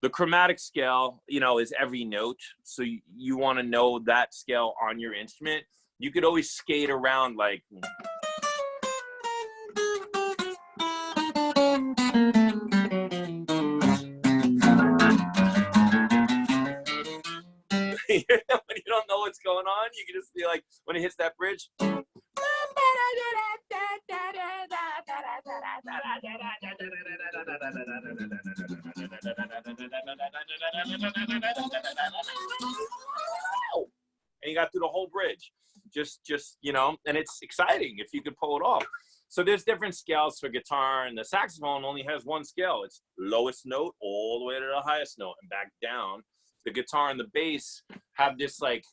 The chromatic scale, you know, is every note. So you want to know that scale on your instrument. You could always skate around like... When you don't know what's going on, you can just be like, when it hits that bridge. And you got through the whole bridge. Just, you know, and it's exciting if you could pull it off. So there's different scales for guitar, and the saxophone only has one scale. It's lowest note all the way to the highest note and back down. The guitar and the bass have this like...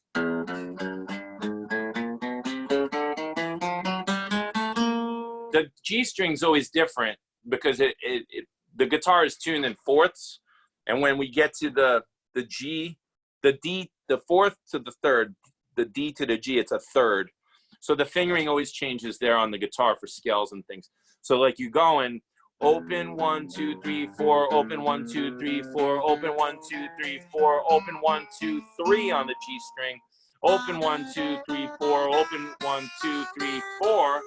The G string's always different because the guitar is tuned in fourths. And when we get to the G, the D, the fourth to the third, the D to the G, it's a third. So the fingering always changes there on the guitar for scales and things. So like you go in, open 1, 2, 3, 4, open 1, 2, 3, 4, open 1, 2, 3, 4, open 1, 2, 3 on the G string, open 1, 2, 3, 4, open 1, 2, 3, 4.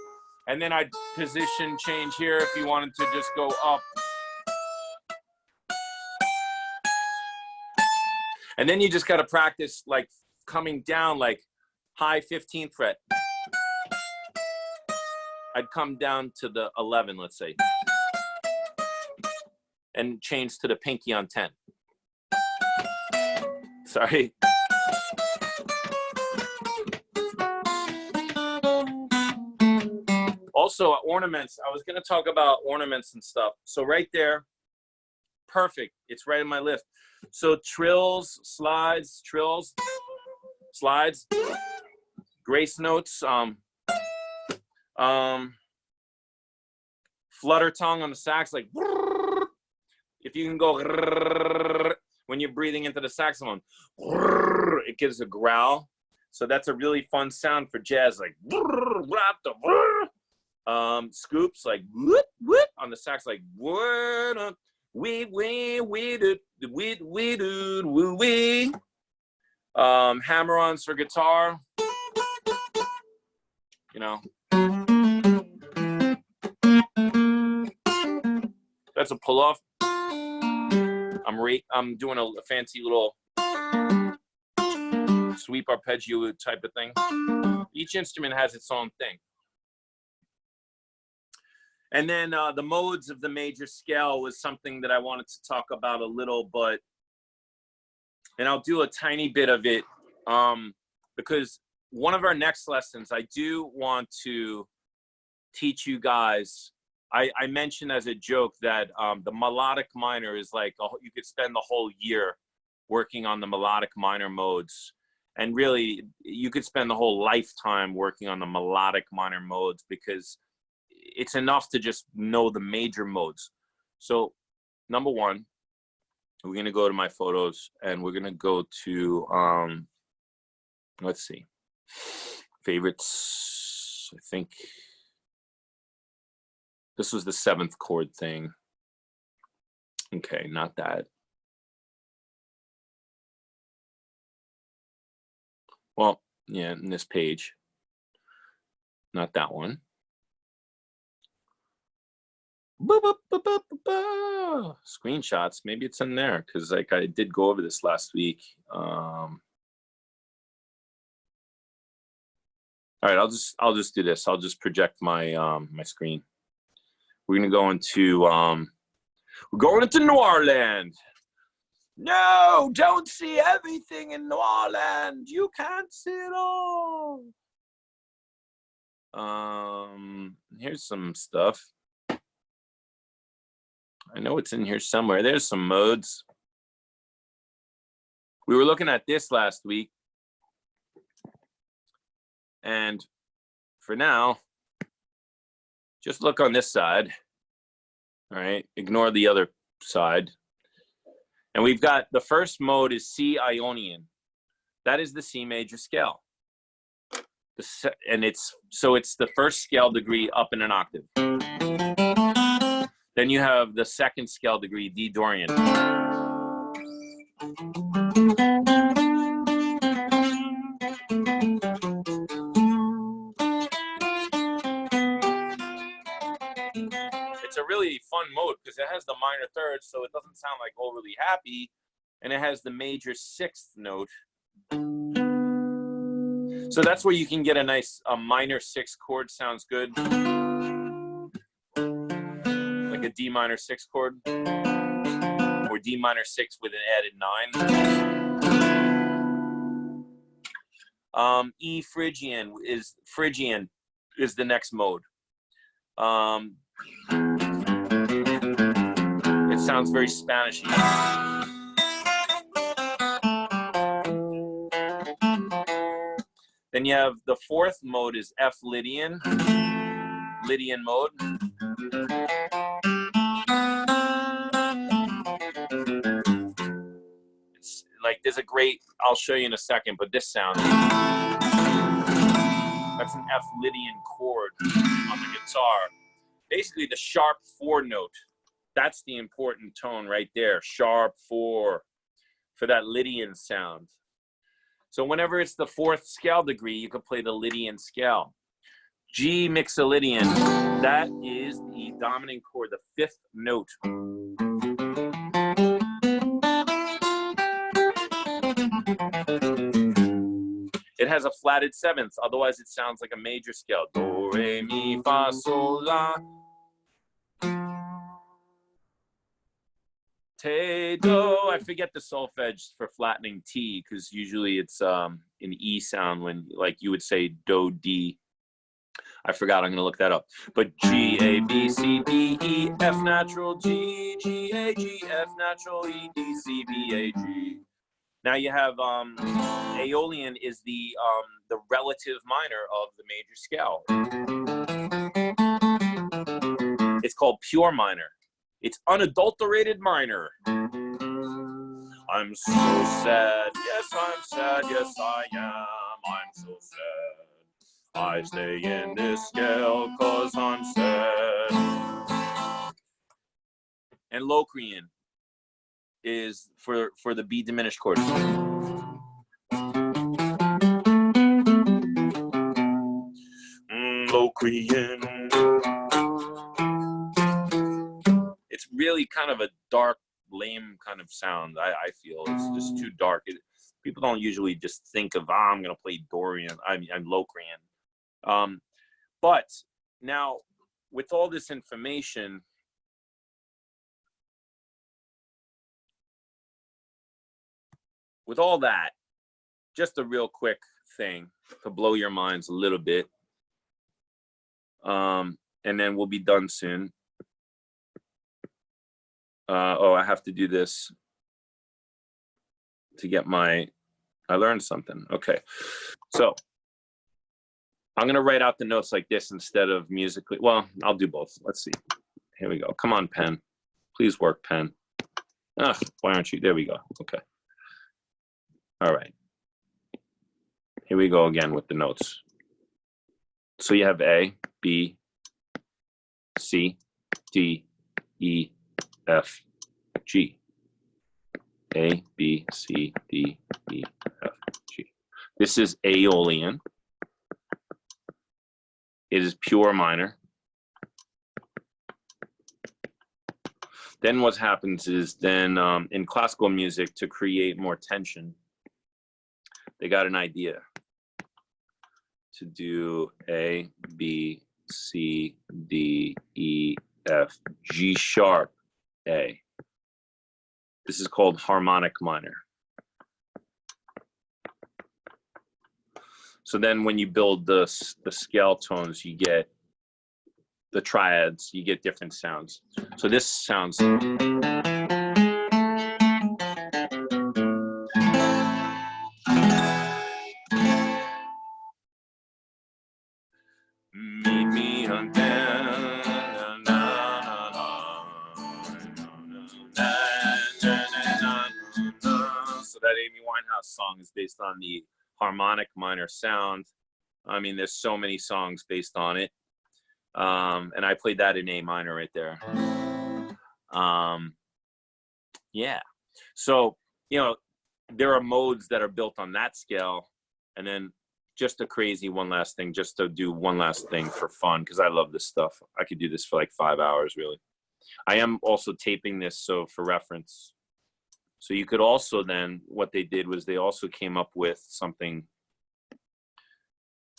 And then I'd position change here if you wanted to just go up And then you just got to practice like coming down like high 15th fret. I'd come down to the 11, let's say, and change to the pinky on 10. Sorry. Also, ornaments. I was going to talk about ornaments and stuff. So right there, perfect. It's right in my list. So trills, slides, grace notes, flutter tongue on the sax, like if you can go when you're breathing into the saxophone, it gives a growl. So that's a really fun sound for jazz, like scoops, like on the sax, like hammer-ons for guitar, you know. That's a pull-off. I'm doing a fancy little sweep arpeggio type of thing. Each instrument has its own thing. And then the modes of the major scale was something that I wanted to talk about a little, and I'll do a tiny bit of it because one of our next lessons, I do want to teach you guys. I mentioned as a joke that the melodic minor is like, you could spend the whole year working on the melodic minor modes. And really, you could spend the whole lifetime working on the melodic minor modes because it's enough to just know the major modes. So number one, we're going to go to my photos and we're going to go to, let's see, favorites. I think this was the 7th chord thing. Okay, not that. Well, yeah, in this page, not that one. Screenshots, maybe it's in there because like I did go over this last week. All right, I'll just do this. I'll just project my my screen. We're gonna go into we're going into Noir land. No, don't see everything in Noir land. You can't see it all. Here's some stuff. I know it's in here somewhere. There's some modes. We were looking at this last week. And for now, just look on this side. All right, ignore the other side. And we've got the first mode is C Ionian. That is the C major scale. And it's the first scale degree up in an octave. Then you have the second scale degree, D Dorian. It's a really fun mode because it has the minor thirds, so it doesn't sound like overly happy, and it has the major 6th note. So that's where you can get a nice minor 6 chord sounds good. Like a D minor 6 chord, or D minor 6 with an added 9. E Phrygian is the next mode. It sounds very Spanishy. Then you have the 4th mode is F Lydian mode. It's like there's a great, I'll show you in a second, but this sound, that's an F Lydian chord on the guitar. Basically the sharp 4 note, that's the important tone right there, sharp 4 for that Lydian sound. So whenever it's the 4th scale degree, you can play the Lydian scale. G Mixolydian, that is the dominant chord, the 5th note. It has a flatted seventh, otherwise it sounds like a major scale. Do, re, mi, fa, sol, la. Te, do. I forget the solfege for flattening T, because usually it's an E sound when, like, you would say do, D. I forgot, I'm gonna look that up. But G, A, B, C, D, E, F natural, G, G, A, G, F natural, E, D, C, B, A, G. Now you have Aeolian is the relative minor of the major scale. It's called pure minor. It's unadulterated minor. I'm so sad. Yes, I'm sad. Yes, I am. I'm so sad. I stay in this scale 'cause I'm sad. And Locrian is for the B diminished chord. Locrian. It's really kind of a dark, lame kind of sound. I feel it's just too dark. People don't usually just think of, I'm gonna play Dorian. I'm Locrian. But now, with all this information, with all that, just a real quick thing to blow your minds a little bit. And then we'll be done soon. Oh, I have to do this to get my, I learned something. Okay. So I'm gonna write out the notes like this instead of musically. Well, I'll do both. Let's see. Here we go. Come on, pen. Please work, pen. Ugh, why aren't you? There we go. Okay. All right. Here we go again with the notes. So you have A, B, C, D, E, F, G. A, B, C, D, E, F, G. This is Aeolian. It is pure minor. Then what happens is then in classical music, to create more tension, they got an idea to do A, B, C, D, E, F, G sharp, A. This is called harmonic minor. So then when you build the scale tones, you get the triads, you get different sounds. So this sounds. Meet me again. So that Amy Winehouse song is based on the harmonic minor sound. I mean, there's so many songs based on it. And I played that in A minor right there. Yeah. So, you know, there are modes that are built on that scale. And then just a crazy one last thing, just to do one last thing for fun, because I love this stuff. I could do this for like 5 hours, really. I am also taping this, so for reference. So you could also then, what they did was they also came up with something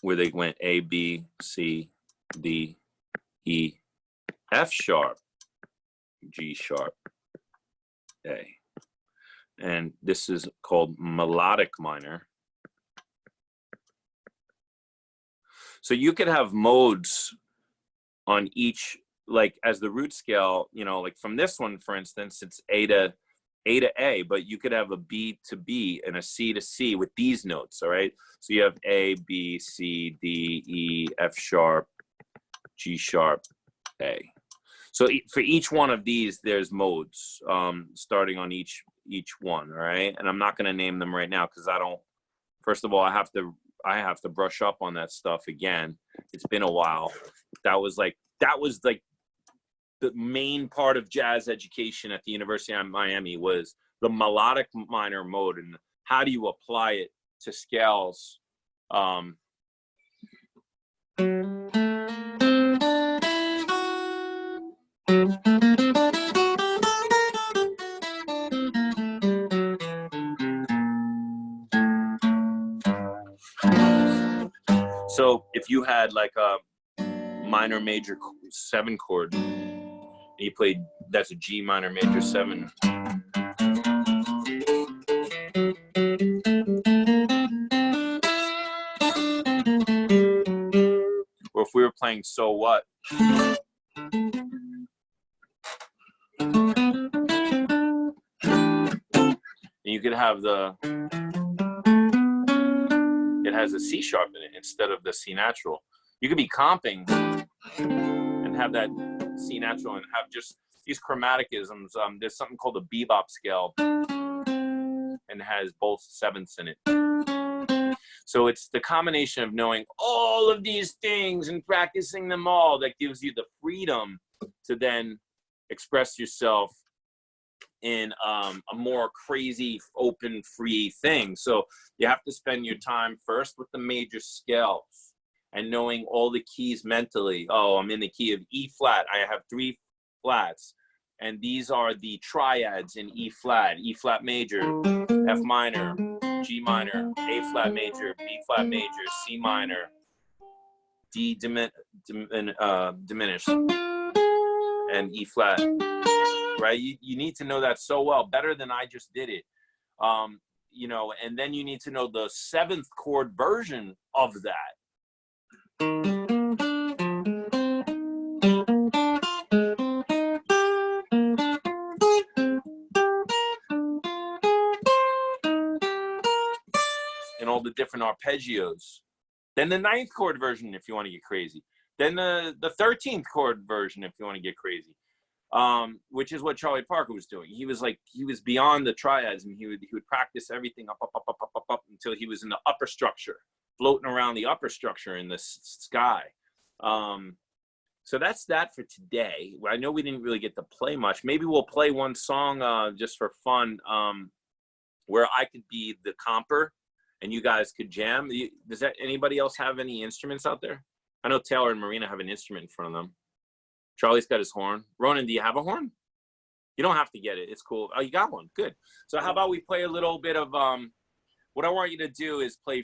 where they went A, B, C, D, E, F sharp, G sharp, A. And this is called melodic minor. So you could have modes on each, like as the root scale, you know, like from this one, for instance, it's A to A, but you could have a B to B and a C to C with these notes, all right? So you have A, B, C, D, E, F sharp, G sharp, A. So for each one of these, there's modes starting on each one, all right? And I'm not gonna name them right now because I don't, first of all, I have to brush up on that stuff again. It's been a while. That was like the main part of jazz education at the University of Miami was the melodic minor mode and how do you apply it to scales. if you had like a minor major 7 chord, and you played, that's a G minor major 7. Or if we were playing So What, you could have it has a C sharp in it instead of the C natural. You could be comping and have that C natural and have just these chromaticisms. There's something called a bebop scale and has both 7ths in it. So it's the combination of knowing all of these things and practicing them all that gives you the freedom to then express yourself in a more crazy, open, free thing. So you have to spend your time first with the major scales and knowing all the keys mentally. Oh, I'm in the key of E flat. I have 3 flats. And these are the triads in E flat major, F minor, G minor, A flat major, B flat major, C minor, D diminished, and E flat. Right? You need to know that so well, better than I just did it. You know, and then you need to know the 7th chord version of that. And all the different arpeggios. Then the 9th chord version if you want to get crazy. Then the 13th chord version if you want to get crazy. Which is what Charlie Parker was doing. He was beyond the triads, and he would practice everything up until he was in the upper structure, floating around the upper structure in the sky. So that's that for today. I know we didn't really get to play much. Maybe we'll play one song just for fun, where I could be the comper and you guys could jam. Does anybody else have any instruments out there? I know Taylor and Marina have an instrument in front of them. Charlie's got his horn. Ronan, do you have a horn? You don't have to get it. It's cool. Oh, you got one. Good. So how about we play a little bit of, what I want you to do is play,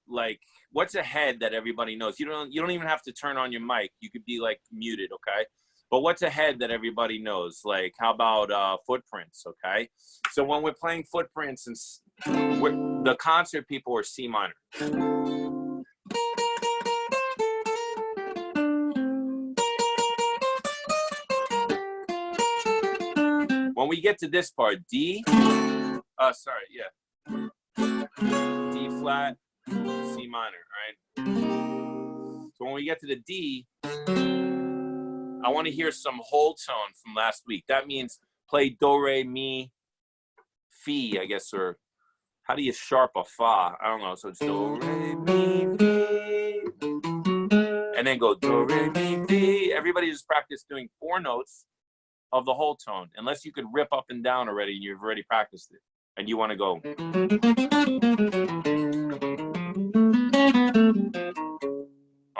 like, what's ahead that everybody knows? You don't even have to turn on your mic. You could be, like, muted, okay? But what's ahead that everybody knows? Like, how about Footprints, okay? So when we're playing Footprints, and the concert people are C minor. When we get to this part, D, D flat, C minor, right? So when we get to the D, I want to hear some whole tone from last week. That means play do, re, mi, fi, I guess, or how do you sharp a fa? I don't know. So it's do, re, mi, fi, and then go do, re, mi, fi. Everybody just practice doing 4 notes of the whole tone, unless you could rip up and down already and you've already practiced it and you want to go.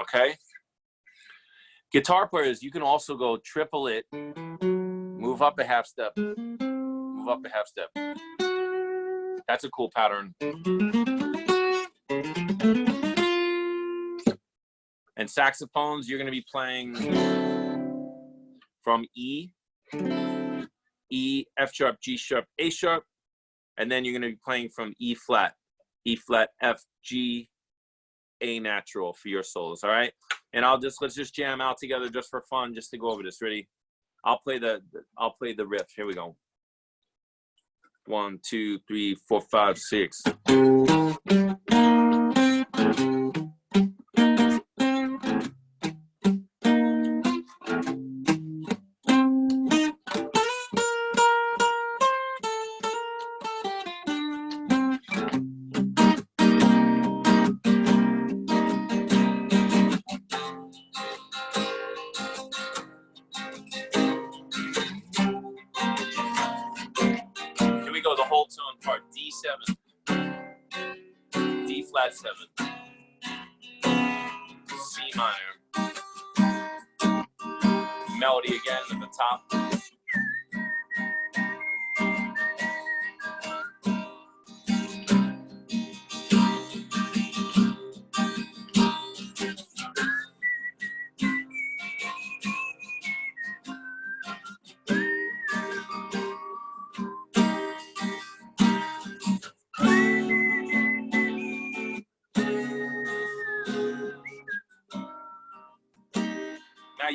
Okay? Guitar players, you can also go triple it, move up a half step, move up a half step. That's a cool pattern. And saxophones, you're going to be playing from E, F sharp, G sharp, A sharp, and then you're going to be playing from E flat, F, G, A natural for your solos, all right? And let's just jam out together just for fun, just to go over this. Ready? I'll play the riff. Here we go. 1, 2, 3, 4, 5, 6. The whole tone part, D7, D flat 7, C minor, melody again at the top.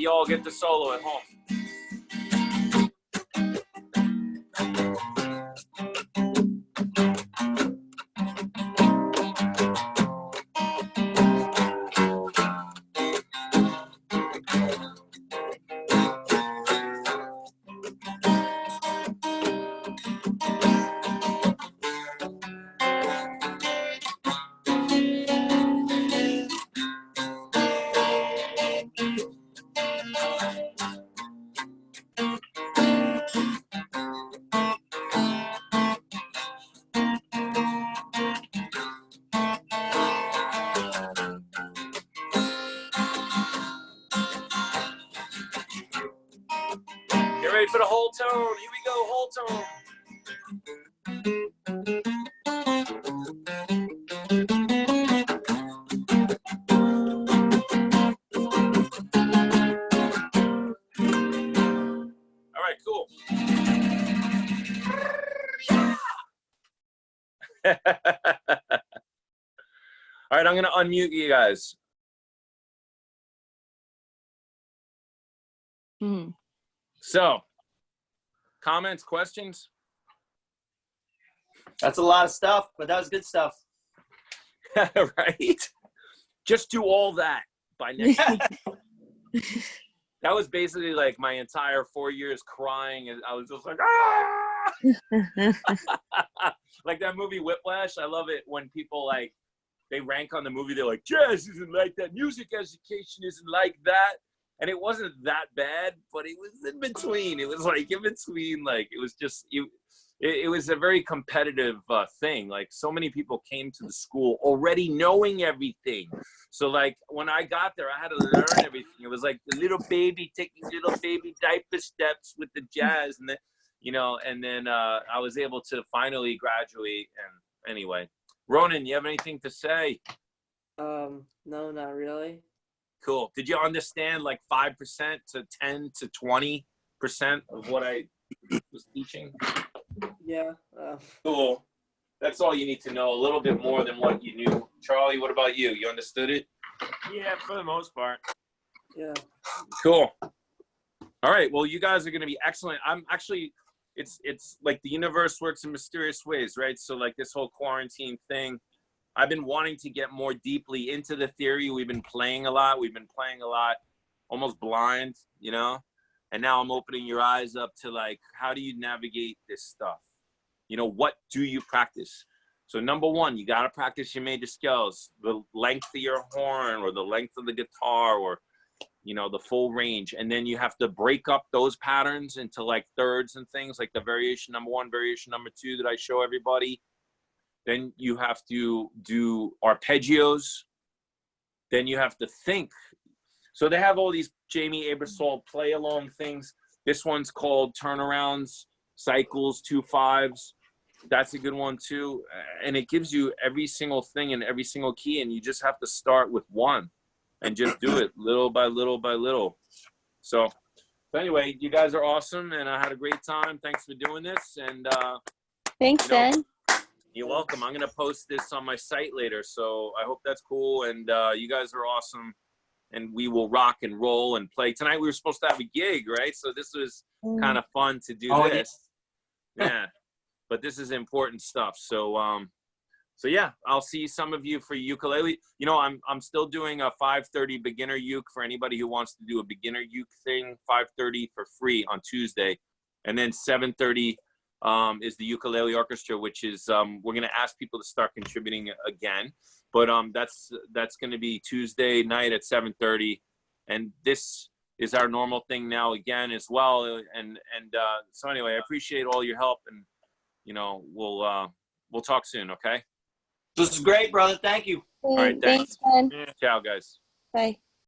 you all get the solo at home. Get ready for the whole tone. Here we go, whole tone. All right, cool. All right, I'm going to unmute you guys. So, comments, questions? That's a lot of stuff, but that was good stuff. Right? Just do all that by next week. That was basically like my entire 4 years crying, and I was just like, ah! Like that movie Whiplash. I love it when people like, they rank on the movie, they're like, jazz isn't like that, music education isn't like that. And it wasn't that bad, but it was in between. It was like in between, like it was just, it was a very competitive thing. Like so many people came to the school already knowing everything. So like when I got there, I had to learn everything. It was like the little baby taking little baby diaper steps with the jazz, and then, you know, and then I was able to finally graduate. And anyway, Ronan, you have anything to say? No, not really. Cool. Did you understand like 5% to 10 to 20% of what I was teaching? Yeah. Cool. That's all you need to know. A little bit more than what you knew. Charlie, what about you? You understood it? Yeah, for the most part. Yeah. Cool. All right. Well, you guys are going to be excellent. I'm actually, it's like the universe works in mysterious ways, right? So like this whole quarantine thing, I've been wanting to get more deeply into the theory. We've been playing a lot. We've been playing a lot, almost blind, you know? And now I'm opening your eyes up to like, how do you navigate this stuff? You know, what do you practice? So number one, you got to practice your major scales, the length of your horn or the length of the guitar or, you know, the full range. And then you have to break up those patterns into like thirds and things like the variation number one, variation number two that I show everybody. Then you have to do arpeggios. Then you have to think. So they have all these Jamie Aebersold play along things. This one's called turnarounds, cycles, 2/5s. That's a good one too. And it gives you every single thing in every single key. And you just have to start with one and just do it little by little by little. So anyway, you guys are awesome. And I had a great time. Thanks for doing this. And thanks, Ben. You're welcome. I'm going to post this on my site later. So I hope that's cool. And you guys are awesome. And we will rock and roll and play. Tonight we were supposed to have a gig, right? So this was kind of fun to do this. Yeah. But this is important stuff. So so yeah, I'll see some of you for ukulele. You know, I'm still doing a 5:30 beginner uke for anybody who wants to do a beginner uke thing, 5:30 for free on Tuesday. And then 7:30 is the ukulele orchestra, which is we're going to ask people to start contributing again, but that's going to be Tuesday night at 7:30, and this is our normal thing now again as well. And so anyway, I appreciate all your help, and you know we'll talk soon. Okay. This is great, brother. Thank you. All right. Thanks. Ben. Ciao, guys. Bye.